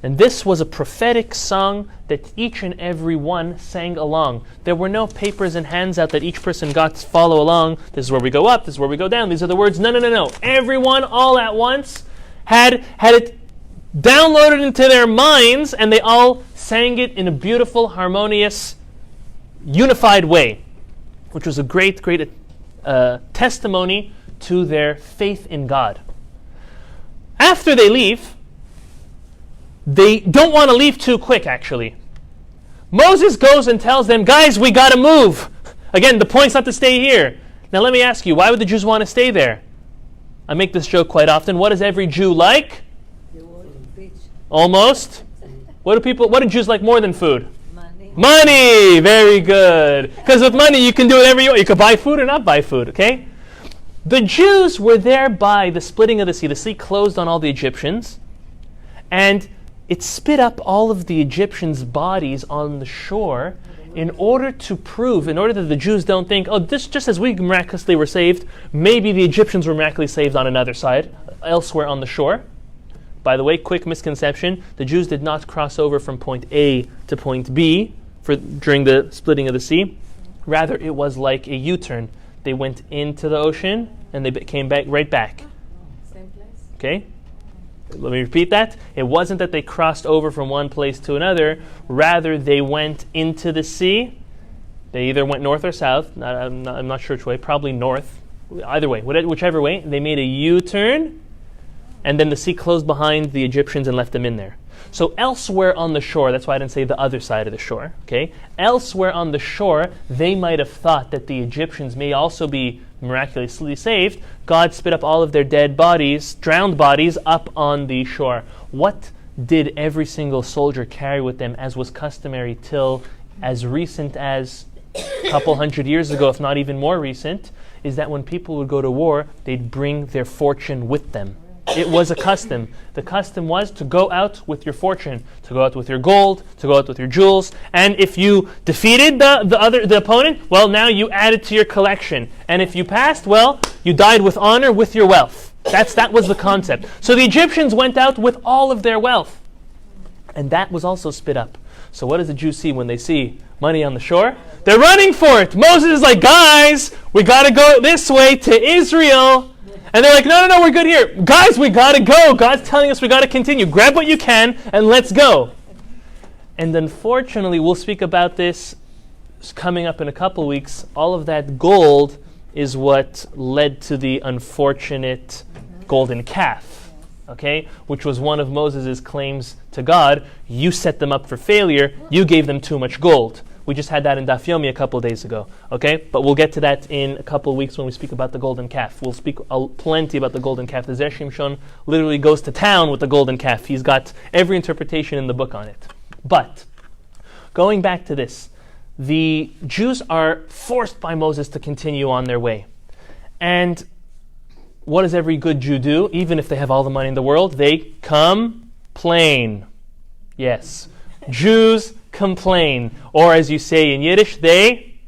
S1: And this was a prophetic song that each and every one sang along. There were no papers and hands out that each person got to follow along. This is where we go up, this is where we go down. These are the words. No. Everyone all at once had it downloaded into their minds, and they all sang it in a beautiful, harmonious, unified way, which was a great testimony to their faith in God. After they leave, they don't want to leave too quick, actually. Moses goes and tells them, guys, we got to move. Again, the point's not to stay here. Now let me ask you, why would the Jews want to stay there? I make this joke quite often. What does every Jew like? Almost. What do Jews like more than food? Money! Very good. Because with money you can do whatever you want. You can buy food or not buy food, okay? The Jews were there by the splitting of the sea. The sea closed on all the Egyptians, and it spit up all of the Egyptians' bodies on the shore in order that the Jews don't think, just as we miraculously were saved, maybe the Egyptians were miraculously saved on another side, elsewhere on the shore. By the way, quick misconception, the Jews did not cross over from point A to point B during the splitting of the sea. Rather, it was like a U-turn. They went into the ocean and they came right back.
S2: Same place?
S1: Okay? Let me repeat that. It wasn't that they crossed over from one place to another. Rather, they went into the sea. They either went north or south. I'm not sure which way. Probably north. Either way, whichever way. They made a U-turn, and then the sea closed behind the Egyptians and left them in there. So elsewhere on the shore, that's why I didn't say the other side of the shore. Okay? Elsewhere on the shore, they might have thought that the Egyptians may also be miraculously saved. God spit up all of their dead bodies, drowned bodies, up on the shore. What did every single soldier carry with them, as was customary till as recent as a couple hundred years ago, if not even more recent, is that when people would go to war, they'd bring their fortune with them. It was a custom. The custom was to go out with your fortune, to go out with your gold, to go out with your jewels. And if you defeated the opponent, well, now you added to your collection. And if you passed, well, you died with honor with your wealth. That was the concept. So the Egyptians went out with all of their wealth. And that was also spit up. So what does the Jews see when they see money on the shore? They're running for it. Moses is like, guys, we got to go this way to Israel. And they're like, no, we're good here. Guys, we got to go. God's telling us we got to continue. Grab what you can and let's go. And unfortunately, we'll speak about this coming up in a couple weeks. All of that gold is what led to the unfortunate golden calf. okay, which was one of Moses' claims to God. You set them up for failure. You gave them too much gold. We just had that in Daf Yomi a couple of days ago, okay? But we'll get to that in a couple of weeks when we speak about the golden calf. We'll speak plenty about the golden calf. The Zera Shimshon literally goes to town with the golden calf. He's got every interpretation in the book on it. But going back to this, the Jews are forced by Moses to continue on their way. And what does every good Jew do? Even if they have all the money in the world, they complain. Yes. Jews complain. Or as you say in Yiddish, they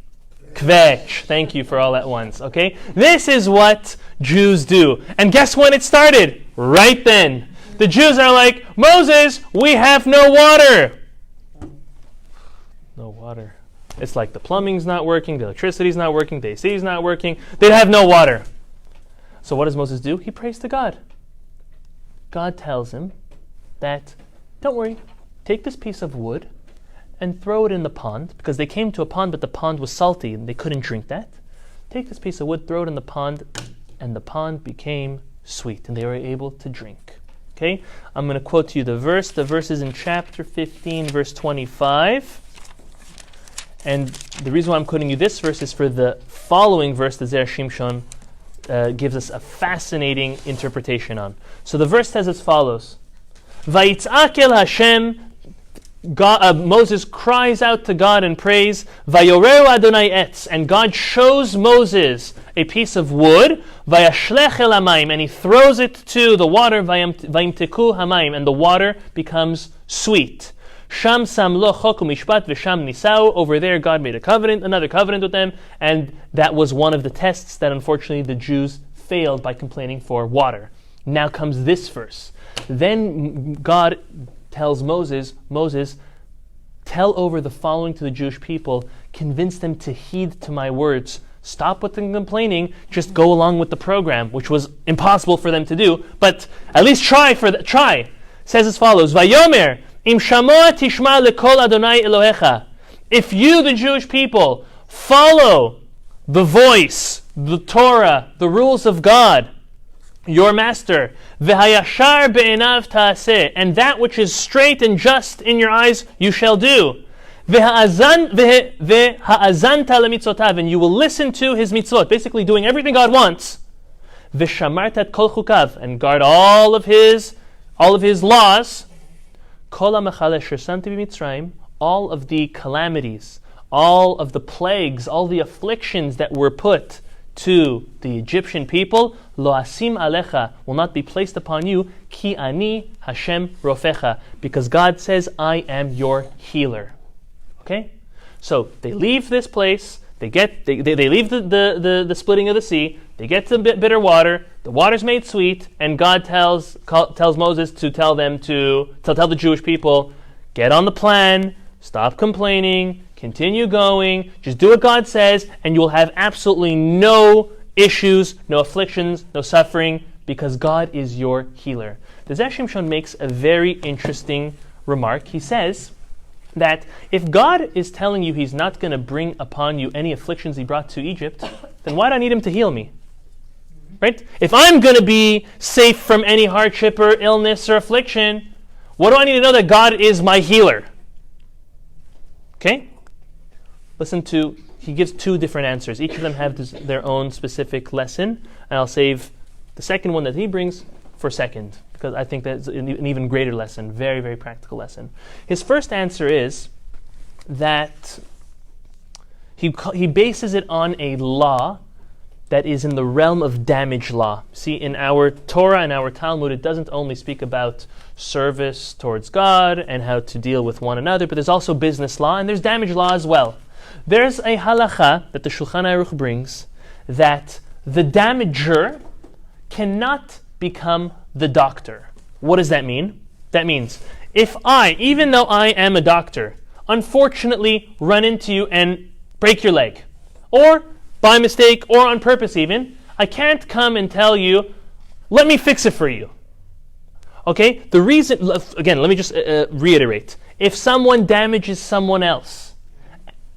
S1: kvetch. Thank you for all at once. Okay? This is what Jews do. And guess when it started? Right then. The Jews are like, Moses, we have no water. No water. It's like the plumbing's not working, the electricity's not working, the AC is not working. They have no water. So what does Moses do? He prays to God. God tells him that, don't worry, take this piece of wood and throw it in the pond, because they came to a pond, but the pond was salty and they couldn't drink that. Take this piece of wood, throw it in the pond, and the pond became sweet, and they were able to drink. Okay? I'm going to quote to you the verse. The verse is in chapter 15, verse 25. And the reason why I'm quoting you this verse is for the following verse, the Zera Shimshon gives us a fascinating interpretation on. So the verse says as follows: Vayitzak el Hashem, Moses cries out to God and prays, Vayoreu Adonai etz, and God shows Moses a piece of wood, Vayashlech el hamayim, and he throws it to the water, Vayimteku hamayim, and the water becomes sweet. Sham sam lo chok u'mishpat v'sham nisau. Over there, God made a covenant, another covenant with them, and that was one of the tests that unfortunately the Jews failed by complaining for water. Now comes this verse. Then God tells Moses, tell over the following to the Jewish people, convince them to heed to my words. Stop with the complaining, just go along with the program, which was impossible for them to do, but at least try. Says as follows: Vayomer Im shamoa tishma lekol Adonai Elohecha. If you, the Jewish people, follow the voice, the Torah, the rules of God, your master, v'hayashar be'enav ta'aseh, and that which is straight and just in your eyes you shall do, v'ha'azanta lemitzotav, and you will listen to his mitzvot, basically doing everything God wants, v'shamartat kol chukav, and guard all of his laws, all of the calamities, all of the plagues, all the afflictions that were put to the Egyptian people, lo asim alecha, will not be placed upon you, ki ani Hashem rofecha, because God says, I am your healer. Okay? So they leave this place, they leave the splitting of the sea, they get to bitter water, the water's made sweet, and God tells Moses to tell the Jewish people, get on the plan, stop complaining, continue going, just do what God says, and you will have absolutely no issues, no afflictions, no suffering, because God is your healer. The Zera Shimshon makes a very interesting remark. He says that if God is telling you he's not going to bring upon you any afflictions he brought to Egypt, then why do I need him to heal me? Right? If I'm going to be safe from any hardship or illness or affliction, what do I need to know that God is my healer? Okay? He gives two different answers. Each of them have their own specific lesson, and I'll save the second one that he brings for second, because I think that's an even greater lesson, very, very practical lesson. His first answer is that he bases it on a law that is in the realm of damage law. See, in our Torah and our Talmud, it doesn't only speak about service towards God and how to deal with one another, but there's also business law and there's damage law as well. There's a halacha that the Shulchan Aruch brings that the damager cannot become the doctor. What does that mean? That means if I, even though I am a doctor, unfortunately run into you and break your leg, or by mistake or on purpose even, I can't come and tell you, let me fix it for you. Okay? The reason, again, let me just reiterate. If someone damages someone else,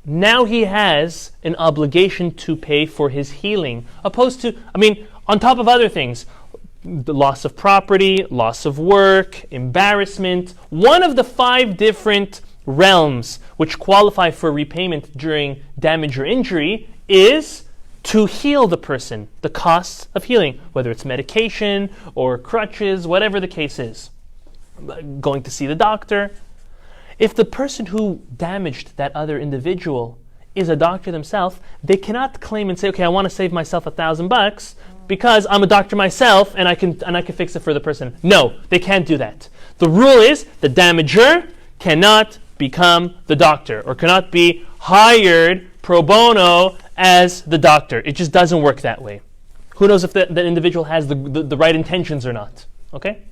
S1: now he has an obligation to pay for his healing, opposed to, on top of other things, the loss of property, loss of work, embarrassment. One of the 5 different realms which qualify for repayment during damage or injury is to heal the person, the costs of healing, whether it's medication or crutches, whatever the case is, going to see the doctor. If the person who damaged that other individual is a doctor themselves, they cannot claim and say, okay, I want to save myself $1,000 because I'm a doctor myself and I can fix it for the person. No, they can't do that. The rule is the damager cannot become the doctor or cannot be hired pro bono as the doctor. It just doesn't work that way. Who knows if that individual has the right intentions or not? Okay?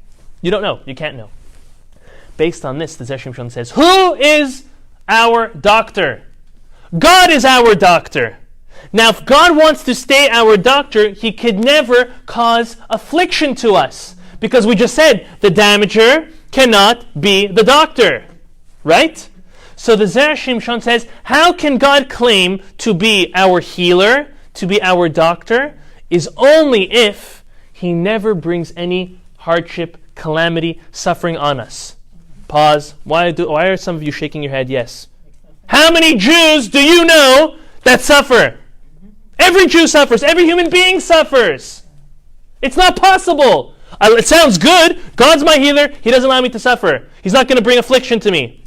S1: You don't know. You can't know. Based on this, the Shimshon says, who is our doctor? God is our doctor. Now, if God wants to stay our doctor, he could never cause affliction to us. Because we just said, the damager cannot be the doctor. Right? So the Zera Shimshon says, how can God claim to be our healer, to be our doctor, is only if he never brings any hardship, calamity, suffering on us. Pause. Why are some of you shaking your head? Yes. How many Jews do you know that suffer? Every Jew suffers. Every human being suffers. It's not possible. It sounds good. God's my healer. He doesn't allow me to suffer. He's not going to bring affliction to me.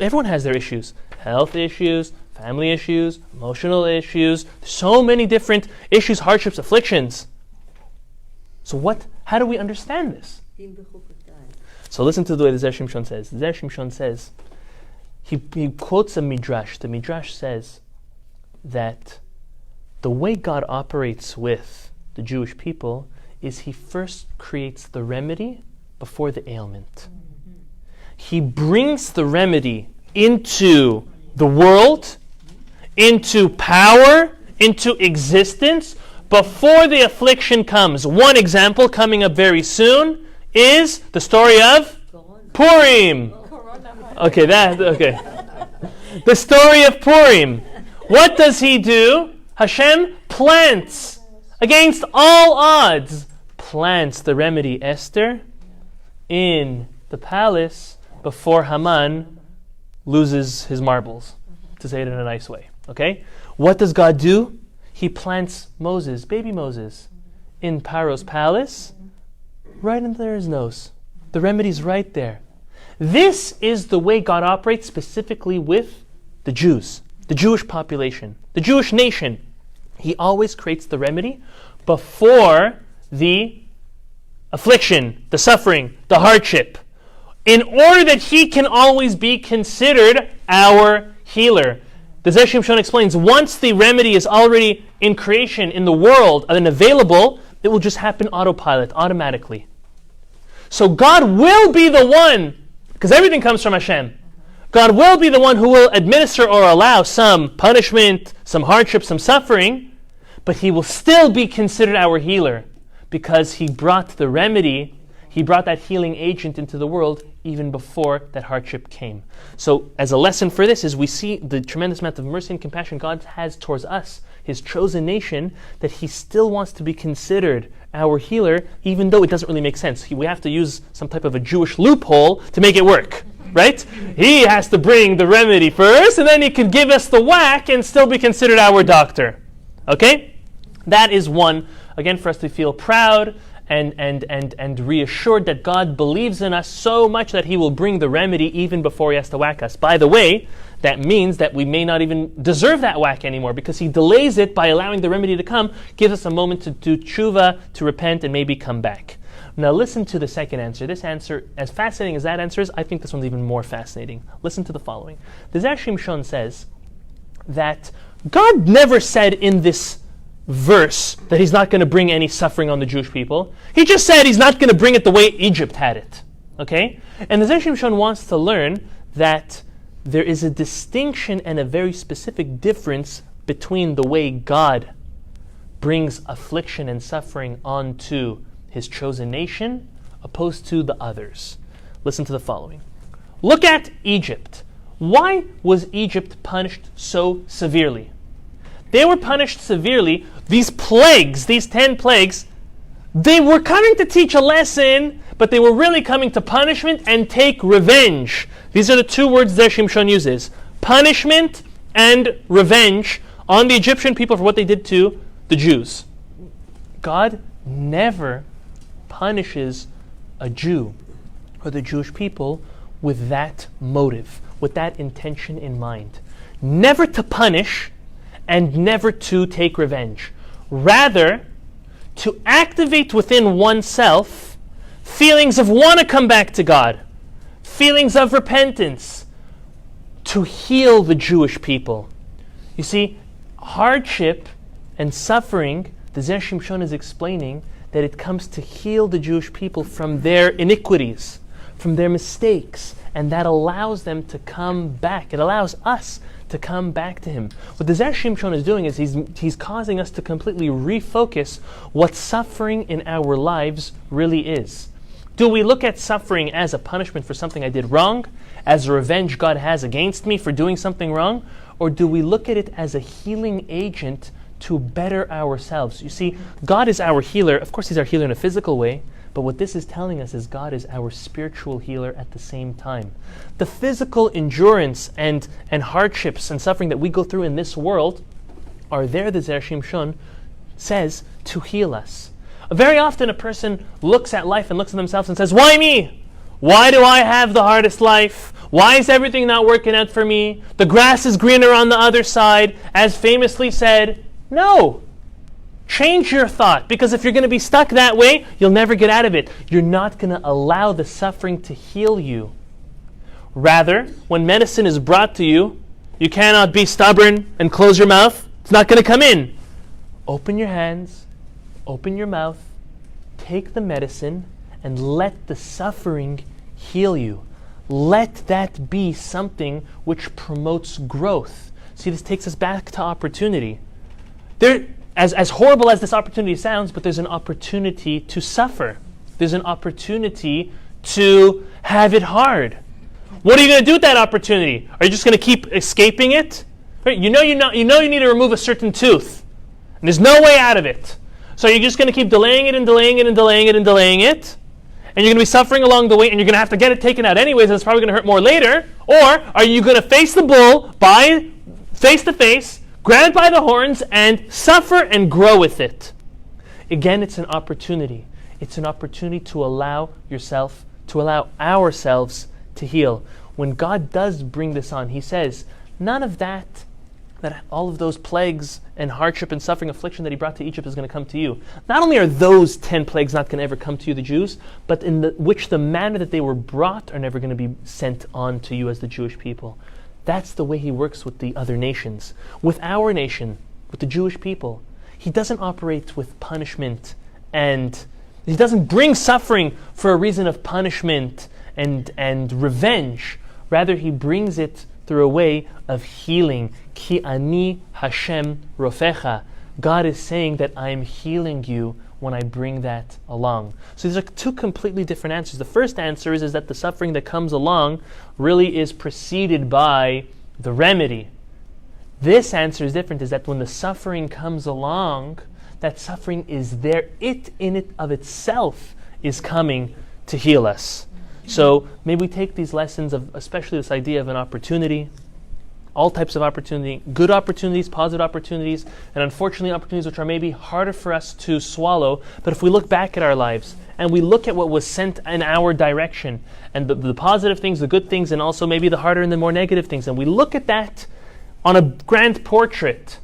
S1: Everyone has their issues. Health issues, family issues, emotional issues. So many different issues, hardships, afflictions. So how do we understand this? So listen to the way the Zera Shimshon says. The Zera Shimshon says, he quotes a midrash. The midrash says that the way God operates with the Jewish people is he first creates the remedy before the ailment. He brings the remedy into the world, into power, into existence, before the affliction comes. One example coming up very soon is the story of Purim. Okay. The story of Purim. What does he do? Hashem plants, against all odds, plants the remedy Esther in the palace before Haman loses his marbles, to say it in a nice way. Okay? What does God do? He plants Moses, baby Moses, in Pharaoh's palace, right under his nose. The remedy's right there. This is the way God operates specifically with the Jews, the Jewish population, the Jewish nation. He always creates the remedy before the affliction, the suffering, the hardship, in order that he can always be considered our healer. The Zera Shimshon explains, once the remedy is already in creation, in the world, and available, it will just happen autopilot, automatically. So God will be the one, because everything comes from Hashem, God will be the one who will administer or allow some punishment, some hardship, some suffering, but he will still be considered our healer, because he brought the remedy, he brought that healing agent into the world even before that hardship came. So as a lesson for this is we see the tremendous amount of mercy and compassion God has towards us, his chosen nation, that he still wants to be considered our healer, even though it doesn't really make sense. We have to use some type of a Jewish loophole to make it work, right? He has to bring the remedy first, and then he can give us the whack and still be considered our doctor. Okay? That is one, again, for us to feel proud and reassured that God believes in us so much that he will bring the remedy even before he has to whack us. By the way, that means that we may not even deserve that whack anymore, because he delays it by allowing the remedy to come, gives us a moment to do tshuva, to repent, and maybe come back. Now listen to the second answer. This answer, as fascinating as that answer is, I think this one's even more fascinating. Listen to the following. The Zera Shimshon says that God never said in this verse that he's not going to bring any suffering on the Jewish people. He just said he's not going to bring it the way Egypt had it. Okay? And the Zera Shimshon wants to learn that there is a distinction and a very specific difference between the way God brings affliction and suffering onto his chosen nation opposed to the others. Listen to the following. Look at Egypt. Why was Egypt punished so severely? They were punished severely. These plagues, these 10 plagues, They were coming to teach a lesson, but they were really coming to punishment and take revenge. These are the two words that Shimshon uses. Punishment and revenge on the Egyptian people for what they did to the Jews. God never punishes a Jew or the Jewish people with that motive, with that intention in mind. Never to punish and never to take revenge. Rather, to activate within oneself feelings of want to come back to God, feelings of repentance, to heal the Jewish people. You see, hardship and suffering, the Zera Shimshon is explaining that it comes to heal the Jewish people from their iniquities, from their mistakes, and that allows them to come back. It allows us to come back to Him. What the Zera Shimshon is doing is he's causing us to completely refocus what suffering in our lives really is. Do we look at suffering as a punishment for something I did wrong, as a revenge God has against me for doing something wrong, or do we look at it as a healing agent to better ourselves? You see, God is our healer. Of course, He's our healer in a physical way, but what this is telling us is God is our spiritual healer at the same time. The physical endurance and hardships and suffering that we go through in this world are there, the Zera Shimshon says, to heal us. Very often a person looks at life and looks at themselves and says, why me? Why do I have the hardest life? Why is everything not working out for me? The grass is greener on the other side, as famously said. No. Change your thought, because if you're going to be stuck that way, you'll never get out of it. You're not going to allow the suffering to heal you. Rather, when medicine is brought to you, you cannot be stubborn and close your mouth. It's not going to come in. Open your hands, open your mouth, take the medicine, and let the suffering heal you. Let that be something which promotes growth. See, this takes us back to opportunity. As horrible as this opportunity sounds, but there's an opportunity to suffer. There's an opportunity to have it hard. What are you going to do with that opportunity? Are you just going to keep escaping it? Right? You know you need to remove a certain tooth, and there's no way out of it. So you're just going to keep delaying it and delaying it and delaying it and delaying it, and you're going to be suffering along the way, and you're going to have to get it taken out anyways, and it's probably going to hurt more later. Or are you going to face the bull face to face, grab it by the horns, and suffer and grow with it? Again, it's an opportunity. It's an opportunity to allow ourselves to heal. When God does bring this on, He says, none of that all of those plagues and hardship and suffering, affliction that He brought to Egypt is going to come to you. Not only are those 10 plagues not going to ever come to you, the Jews, but in the manner that they were brought are never going to be sent on to you as the Jewish people. That's the way He works with the other nations. With our nation, with the Jewish people, He doesn't operate with punishment, and He doesn't bring suffering for a reason of punishment and revenge. Rather, He brings it through a way of healing. Ki ani Hashem rofecha. God is saying that I'm healing you when I bring that along. So these are two completely different answers. The first answer is that the suffering that comes along really is preceded by the remedy. This answer is different, is that when the suffering comes along, that suffering is there. It in it of itself is coming to heal us. So maybe we take these lessons of, especially this idea of an opportunity, all types of opportunity, good opportunities, positive opportunities, and unfortunately opportunities which are maybe harder for us to swallow. But if we look back at our lives and we look at what was sent in our direction, and the positive things, the good things, and also maybe the harder and the more negative things, and we look at that on a grand portrait,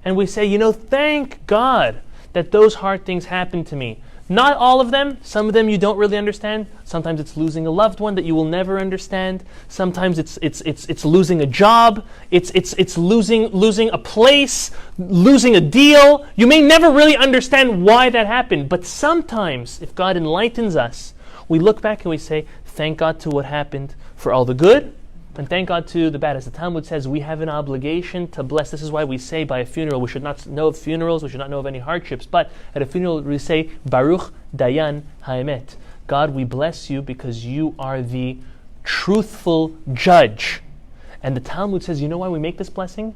S1: and we say, thank God that those hard things happened to me. Not all of them. Some of them you don't really understand. Sometimes it's losing a loved one that you will never understand. Sometimes it's losing a job. It's losing a place, losing a deal. You may never really understand why that happened. But sometimes, if God enlightens us, we look back and we say, thank God to what happened for all the good, and thank God to the bad. As the Talmud says, we have an obligation to bless. This is why we say by a funeral, we should not know of funerals, we should not know of any hardships, but at a funeral we say, Baruch Dayan Haemet. God, we bless you because you are the truthful judge. And the Talmud says, you know why we make this blessing?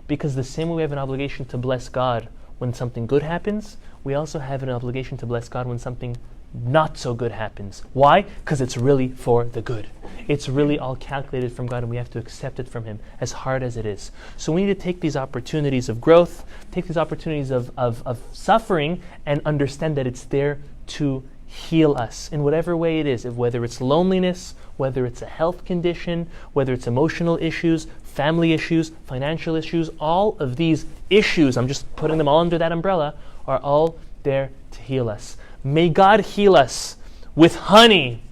S1: Because the same way we have an obligation to bless God, when something good happens, we also have an obligation to bless God when something not so good happens. Why? Because it's really for the good. It's really all calculated from God, and we have to accept it from Him, as hard as it is. So we need to take these opportunities of growth, take these opportunities of suffering, and understand that it's there to heal us in whatever way it is, whether it's loneliness, whether it's a health condition, whether it's emotional issues, family issues, financial issues. All of these issues, I'm just putting them all under that umbrella, are all there to heal us. May God heal us with honey,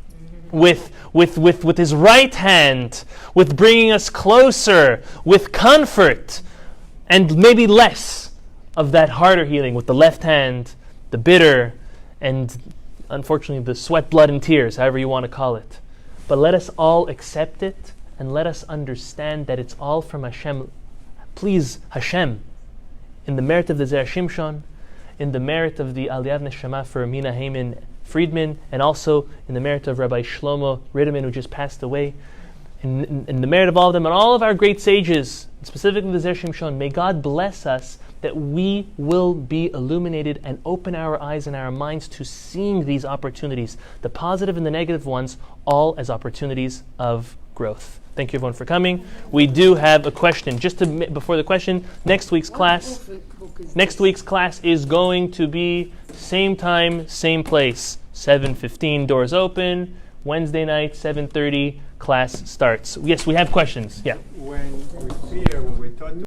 S1: with His right hand, with bringing us closer, with comfort, and maybe less of that harder healing with the left hand, the bitter, and unfortunately the sweat, blood, and tears, however you want to call it. But let us all accept it, and let us understand that it's all from Hashem. Please, Hashem, in the merit of the Zera Shimshon, in the merit of the Aliyah Neshama for Mina Friedman, and also in the merit of Rabbi Ritterman, who just passed away, in the merit of all of them and all of our great sages, specifically the Zera Shimshon, may God bless us that we will be illuminated and open our eyes and our minds to seeing these opportunities, the positive and the negative ones, all as opportunities of growth. Thank you everyone for coming. We do have a question. Just before the question, next week's class is going to be same time, same place. 7:15, doors open. Wednesday night, 7:30, class starts. Yes, we have questions. Yeah.
S2: When we see when we talk